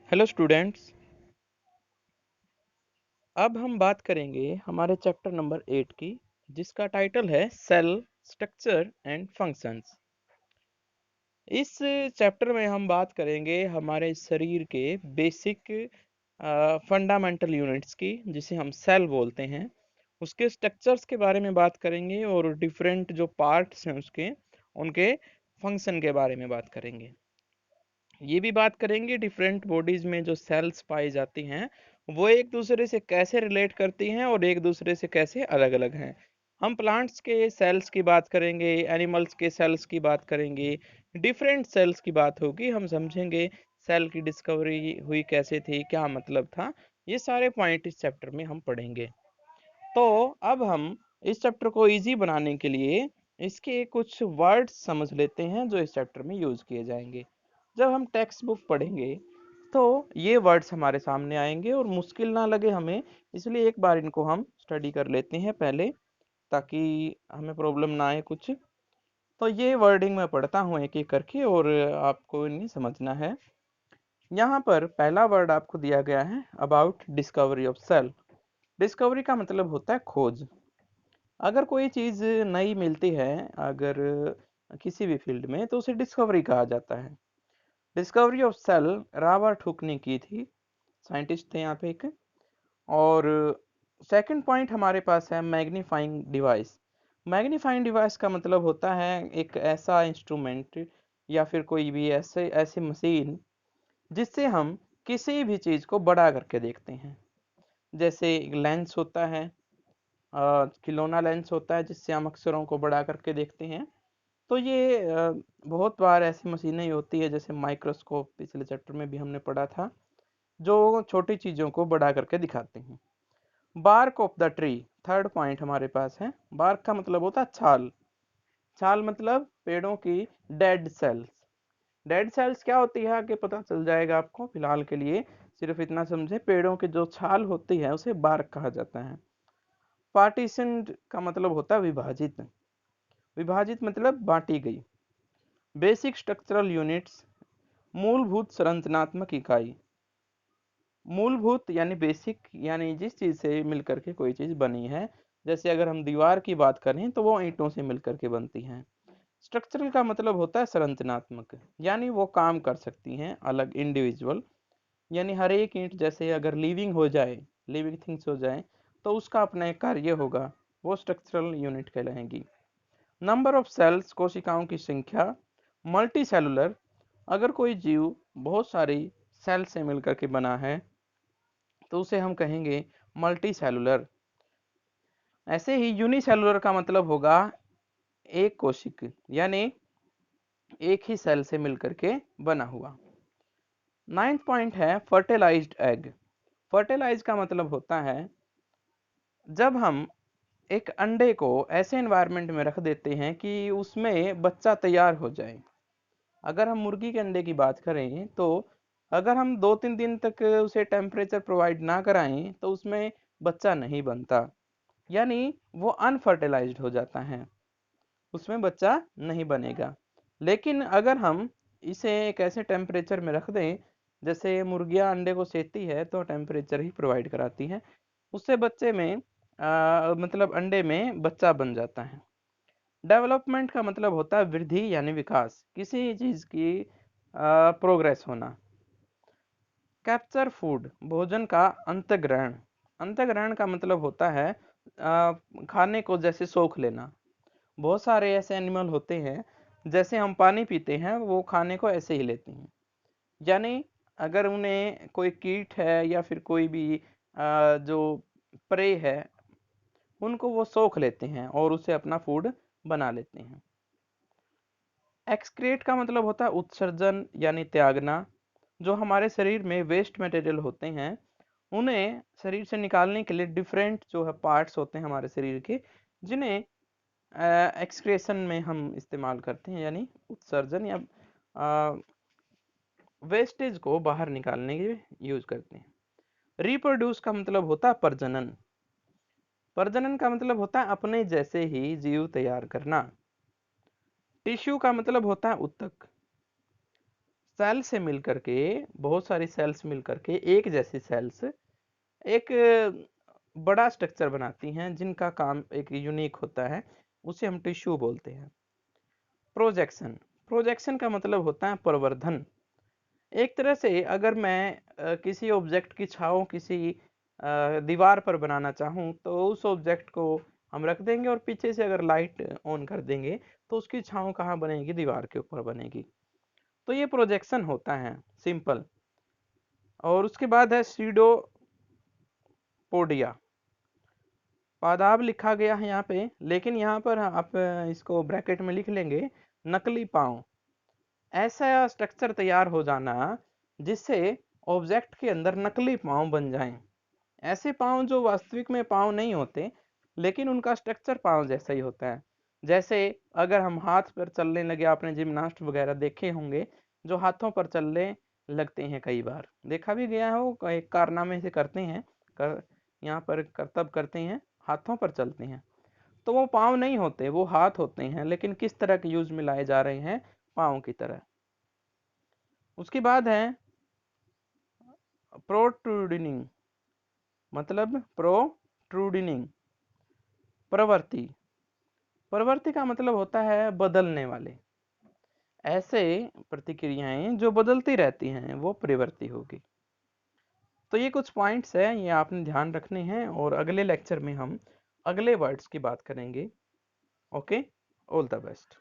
Hello students. अब हम बात करेंगे हमारे चैप्टर नंबर 8 की, जिसका टाइटल है सेल स्ट्रक्चर एंड फंक्शंस। इस चैप्टर में हम बात करेंगे हमारे शरीर के बेसिक फंडामेंटल यूनिट्स की, जिसे हम सेल बोलते हैं। उसके स्ट्रक्चर्स के बारे में बात करेंगे और डिफरेंट जो पार्ट्स हैं उसके उनके फंक्शन के बारे में बात करेंगे। ये भी बात करेंगे डिफरेंट बॉडीज में जो सेल्स पाई जाती हैं वो एक दूसरे से कैसे रिलेट करती हैं और एक दूसरे से कैसे अलग अलग हैं। हम प्लांट्स के सेल्स की बात करेंगे, एनिमल्स के सेल्स की बात करेंगे, डिफरेंट सेल्स की बात होगी। हम समझेंगे सेल की डिस्कवरी हुई कैसे थी, क्या मतलब था। ये सारे पॉइंट इस चैप्टर में हम पढ़ेंगे। तो अब हम इस चैप्टर को इजी बनाने के लिए इसके कुछ वर्ड्स समझ लेते हैं जो इस चैप्टर में यूज किए जाएंगे। जब हम टेक्स्ट बुक पढ़ेंगे तो ये वर्ड्स हमारे सामने आएंगे और मुश्किल ना लगे हमें, इसलिए एक बार इनको हम स्टडी कर लेते हैं पहले, ताकि हमें प्रॉब्लम ना आए कुछ। तो ये वर्डिंग मैं पढ़ता हूँ एक एक करके और आपको इन्हें समझना है। यहाँ पर पहला वर्ड आपको दिया गया है about discovery of cell. Discovery का मतलब होता है खोज। अगर कोई चीज़ नई मिलती है, अगर किसी भी फील्ड में, तो उसे डिस्कवरी कहा जाता है। Discovery of cell Robert Hooke ने की थी, साइंटिस्ट थे यहाँ पे एक। और सेकंड पॉइंट हमारे पास है मैग्नीफाइंग डिवाइस। मैग्नीफाइंग डिवाइस का मतलब होता है एक ऐसा इंस्ट्रूमेंट या फिर कोई भी ऐसे ऐसी मशीन जिससे हम किसी भी चीज़ को बड़ा करके देखते हैं। जैसे लेंस होता है, खिलौना लेंस होता है जिससे हम अक्षरों को बड़ा करके देखते हैं। तो ये बहुत बार ऐसी मशीनें होती है, जैसे माइक्रोस्कोप पिछले चैप्टर में भी हमने पढ़ा था, जो छोटी चीज़ों को बड़ा करके दिखाते हैं। Bark of the tree, third point हमारे पास है। बार्क का मतलब होता है छाल। छाल मतलब पेड़ों की डेड सेल्स। डेड सेल्स क्या होती है आगे पता चल जाएगा आपको, फिलहाल के लिए सिर्फ इतना समझे, पेड़ों की जो छाल होती है उसे बार्क कहा जाता है। पार्टीशन का मतलब होता है विभाजित। विभाजित मतलब बांटी गई। बेसिक स्ट्रक्चरल यूनिट्स, मूलभूत संरचनात्मक इकाई। मूलभूत यानी बेसिक, यानी जिस चीज से मिलकर के कोई चीज बनी है। जैसे अगर हम दीवार की बात करें तो वो ईंटों से मिलकर के बनती हैं। स्ट्रक्चरल का मतलब होता है संरचनात्मक, यानी वो काम कर सकती हैं अलग, इंडिविजुअल। यानी हर एक ईंट जैसे अगर लिविंग हो जाए, लिविंग थिंग्स हो जाए, तो उसका अपना एक कार्य होगा, वो स्ट्रक्चरल यूनिट कहलाएंगी। नंबर ऑफ सेल्स, कोशिकाओं की संख्या। मल्टी सेलुलर, अगर कोई जीव बहुत सारी सेल से मिलकर के बना है तो उसे हम कहेंगे मल्टी सेलुलर। ऐसे ही यूनिसेलुलर का मतलब होगा एक कोशिक, यानी एक ही सेल से मिलकर के बना हुआ। नाइन्थ पॉइंट है फर्टिलाइज्ड एग। फर्टिलाइज का मतलब होता है जब हम एक अंडे को ऐसे एनवायरनमेंट में रख देते हैं कि उसमें बच्चा तैयार हो जाए। अगर हम मुर्गी के अंडे की बात करें तो अगर हम 2-3 दिन तक उसे टेम्परेचर प्रोवाइड ना कराएं तो उसमें बच्चा नहीं बनता, यानी वो अनफर्टिलाइज्ड हो जाता है, उसमें बच्चा नहीं बनेगा। लेकिन अगर हम इसे एक ऐसे टेम्परेचर में रख दें, जैसे मुर्गियां अंडे को सेती है तो टेम्परेचर ही प्रोवाइड कराती है, उससे बच्चे में मतलब अंडे में बच्चा बन जाता है। डेवलपमेंट का मतलब होता है वृद्धि यानी विकास, किसी चीज की प्रोग्रेस होना। कैप्चर फूड, भोजन का अंतग्रहण। अंतग्रहण का मतलब होता है खाने को जैसे सोख लेना। बहुत सारे ऐसे एनिमल होते हैं, जैसे हम पानी पीते हैं वो खाने को ऐसे ही लेते हैं। यानी अगर उन्हें कोई कीट है या फिर कोई भी जो प्रे है, उनको वो सोख लेते हैं और उसे अपना फूड बना लेते हैं। एक्सक्रीट का मतलब होता है उत्सर्जन यानी त्यागना। जो हमारे शरीर में वेस्ट मटेरियल होते हैं उन्हें शरीर से निकालने के लिए डिफरेंट जो है पार्ट्स होते हैं हमारे शरीर के, जिन्हें एक्सक्रेशन में हम इस्तेमाल करते हैं, यानी उत्सर्जन या वेस्टेज को बाहर निकालने के यूज करते हैं। रिप्रोड्यूस का मतलब होता है प्रजनन। प्रजनन का मतलब होता है अपने जैसे ही जीव तैयार करना। टिश्यू का मतलब होता है ऊतक। सेल से मिलकर के, बहुत सारी सेल्स मिलकर के एक जैसी सेल्स एक बड़ा स्ट्रक्चर बनाती हैं जिनका काम एक यूनिक होता है, उसे हम टिश्यू बोलते हैं। प्रोजेक्शन, प्रोजेक्शन का मतलब होता है प्रवर्धन। एक तरह से अगर मैं किसी ऑब्जेक्ट की छाव किसी दीवार पर बनाना चाहूँ तो उस ऑब्जेक्ट को हम रख देंगे और पीछे से अगर लाइट ऑन कर देंगे तो उसकी छाव कहाँ बनेगी, दीवार के ऊपर बनेगी। तो ये प्रोजेक्शन होता है सिंपल। और उसके बाद है सीडोपोडिया। पादाब लिखा गया है यहाँ पे, लेकिन यहाँ पर आप इसको ब्रैकेट में लिख लेंगे नकली पाँव। ऐसा स्ट्रक्चर तैयार हो जाना जिससे ऑब्जेक्ट के अंदर नकली पाँव बन जाएं। ऐसे पाँव जो वास्तविक में पाँव नहीं होते, लेकिन उनका स्ट्रक्चर पाँव जैसा ही होता है। जैसे अगर हम हाथ पर चलने लगे, आपने जिम्नास्ट वगैरह देखे होंगे जो हाथों पर चलने लगते हैं, कई बार देखा भी गया है, वो एक कारनामे से करते हैं, यहाँ पर करतब करते हैं, हाथों पर चलते हैं। तो वो पाँव नहीं होते, वो हाथ होते हैं, लेकिन किस तरह के यूज में लाए जा रहे हैं, पाँव की तरह। उसके बाद है प्रोट्रूडिंग, मतलब प्रोट्रूडिंग प्रवृत्ति। प्रवृत्ति का मतलब होता है बदलने वाले। ऐसे प्रतिक्रियाएं जो बदलती रहती हैं वो प्रवृत्ति होगी। तो ये कुछ पॉइंट्स है, ये आपने ध्यान रखने हैं, और अगले लेक्चर में हम अगले वर्ड्स की बात करेंगे। Okay, all the best.